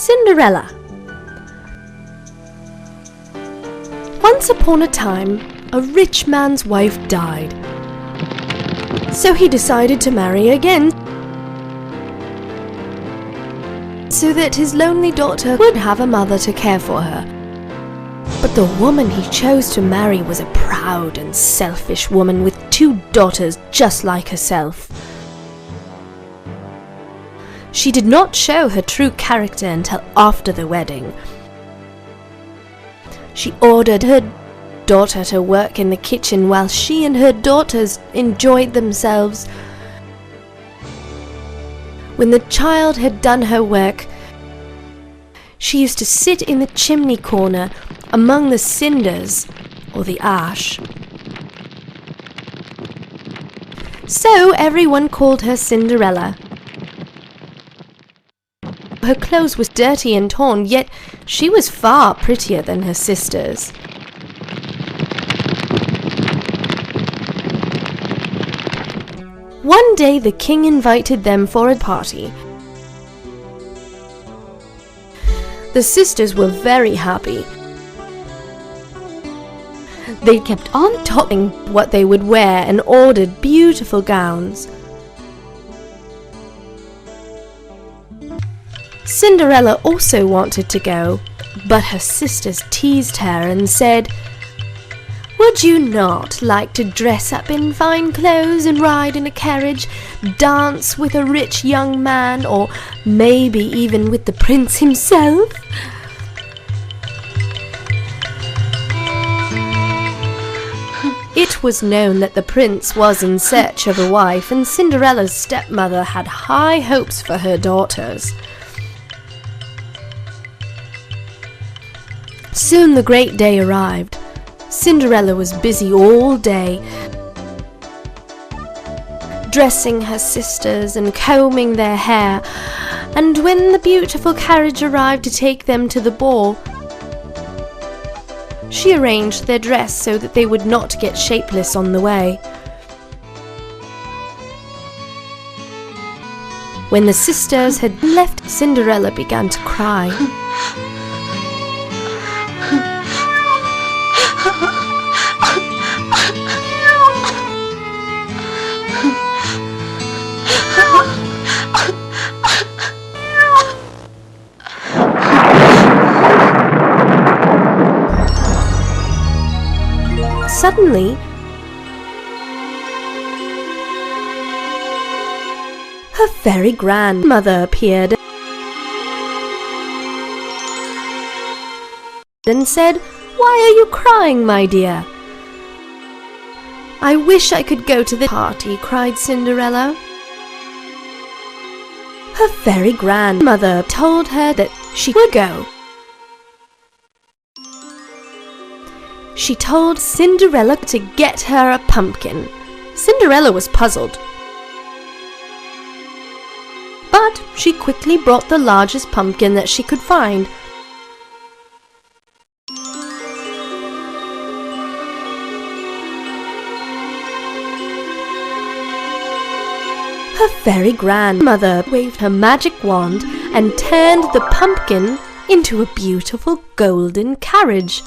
Cinderella. Once upon a time, a rich man's wife died. So he decided to marry again, so that his lonely daughter would have a mother to care for her. But the woman he chose to marry was a proud and selfish woman with 2 daughters just like herself. She did not show her true character until after the wedding. She ordered her daughter to work in the kitchen while she and her daughters enjoyed themselves. When the child had done her work, she used to sit in the chimney corner among the cinders or the ash. So everyone called her Cinderella. Her clothes were dirty and torn, yet she was far prettier than her sisters. One day the king invited them for a party. The sisters were very happy. They kept on talking what they would wear and ordered beautiful gowns. Cinderella also wanted to go, but her sisters teased her and said, "Would you not like to dress up in fine clothes and ride in a carriage, dance with a rich young man, or maybe even with the prince himself?" It was known that the prince was in search of a wife, and Cinderella's stepmother had high hopes for her daughters. Soon the great day arrived. Cinderella was busy all day, dressing her sisters and combing their hair, and when the beautiful carriage arrived to take them to the ball, she arranged their dress so that they would not get shapeless on the way. When the sisters had left, Cinderella began to cry. Suddenly, her fairy grandmother appeared and said, "Why are you crying, my dear?" "I wish I could go to the party," cried Cinderella. Her fairy grandmother told her that she would go. She told Cinderella to get her a pumpkin. Cinderella was puzzled, but she quickly brought the largest pumpkin that she could find. Her fairy grandmother waved her magic wand and turned the pumpkin into a beautiful golden carriage.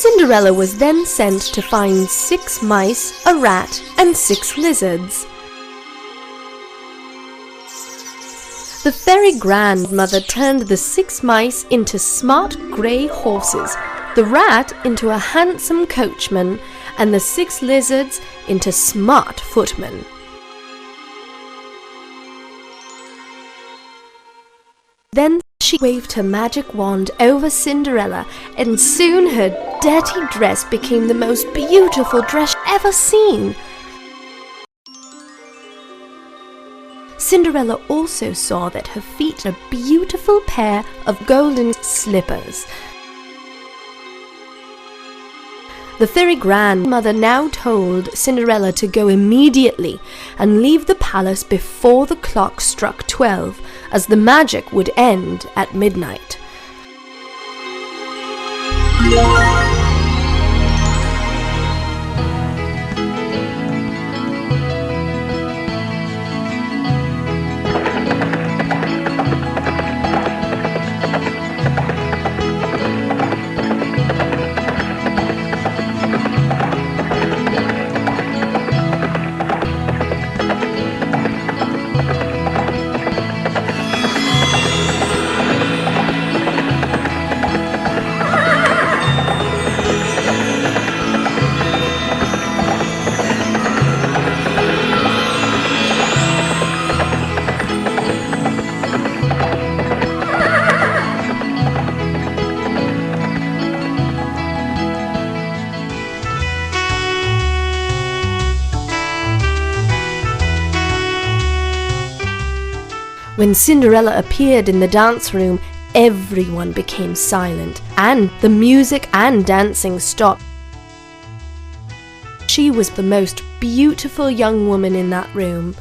Cinderella was then sent to find 6 mice, a rat, and 6 lizards. The fairy grandmother turned the 6 mice into smart grey horses, the rat into a handsome coachman, and the 6 lizards into smart footmen. Then she waved her magic wand over Cinderella, and soon her dirty dress became the most beautiful dress ever seen. Cinderella also saw that her feet were a beautiful pair of golden slippers. The fairy grandmother now told Cinderella to go immediately and leave the palace before the clock struck 12, as the magic would end at midnight. When Cinderella appeared in the dance room, everyone became silent, and the music and dancing stopped. She was the most beautiful young woman in that room.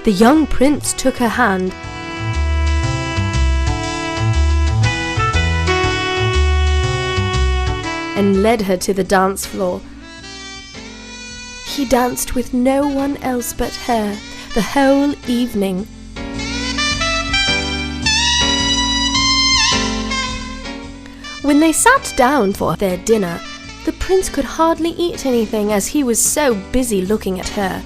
The young prince took her hand and led her to the dance floor. He danced with no one else but her the whole evening. When they sat down for their dinner, the prince could hardly eat anything as he was so busy looking at her.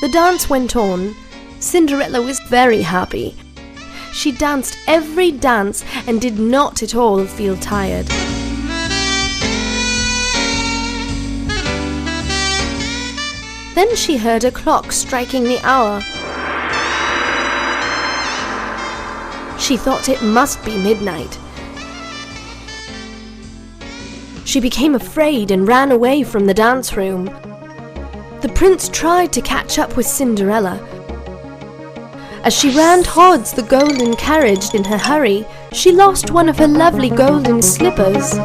The dance went on. Cinderella was very happy. She danced every dance and did not at all feel tired. Then she heard a clock striking the hour. She thought it must be midnight. She became afraid and ran away from the dance room. The prince tried to catch up with Cinderella. As she ran towards the golden carriage in her hurry, she lost one of her lovely golden slippers.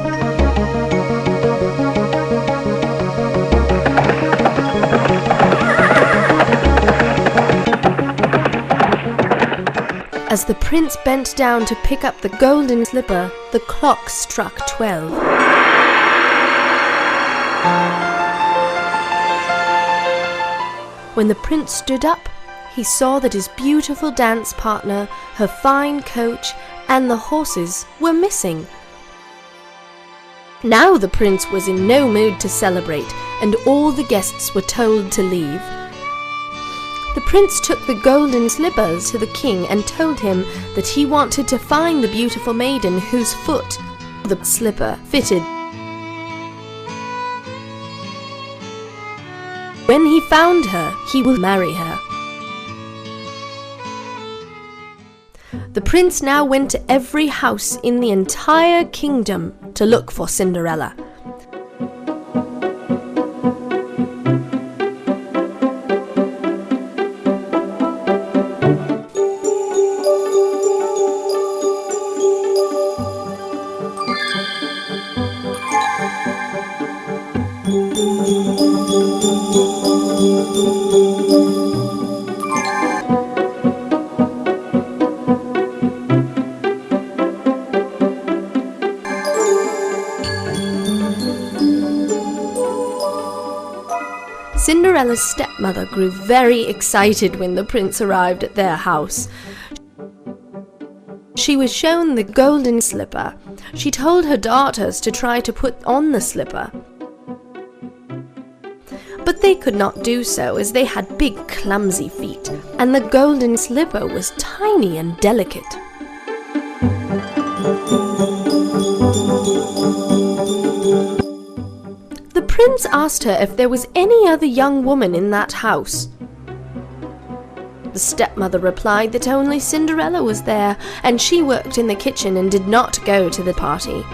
As the prince bent down to pick up the golden slipper, the clock struck 12. When the prince stood up, he saw that his beautiful dance partner, her fine coach, and the horses were missing. Now the prince was in no mood to celebrate, and all the guests were told to leave. The prince took the golden slippers to the king and told him that he wanted to find the beautiful maiden whose foot the slipper fitted. When he found her, he will marry her. The prince now went to every house in the entire kingdom to look for Cinderella. Cinderella's stepmother grew very excited when the prince arrived at their house. She was shown the golden slipper. She told her daughters to try to put on the slipper. But they could not do so as they had big, clumsy feet, and the golden slipper was tiny and delicate. The prince asked her if there was any other young woman in that house. The stepmother replied that only Cinderella was there, and she worked in the kitchen and did not go to the party.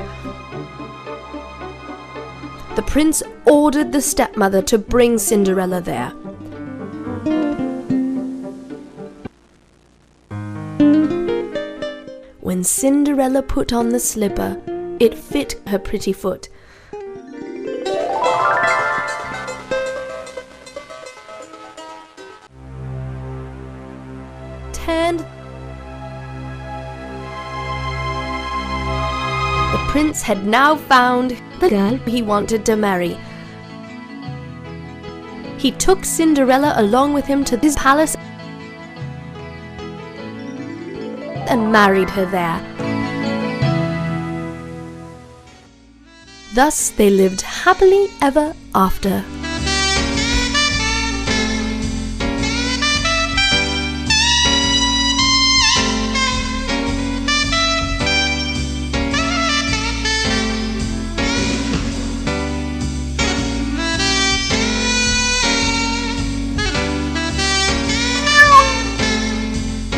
The prince ordered the stepmother to bring Cinderella there. When Cinderella put on the slipper, it fit her pretty foot. The prince had now found the girl he wanted to marry. He took Cinderella along with him to his palace and married her there. Thus they lived happily ever after.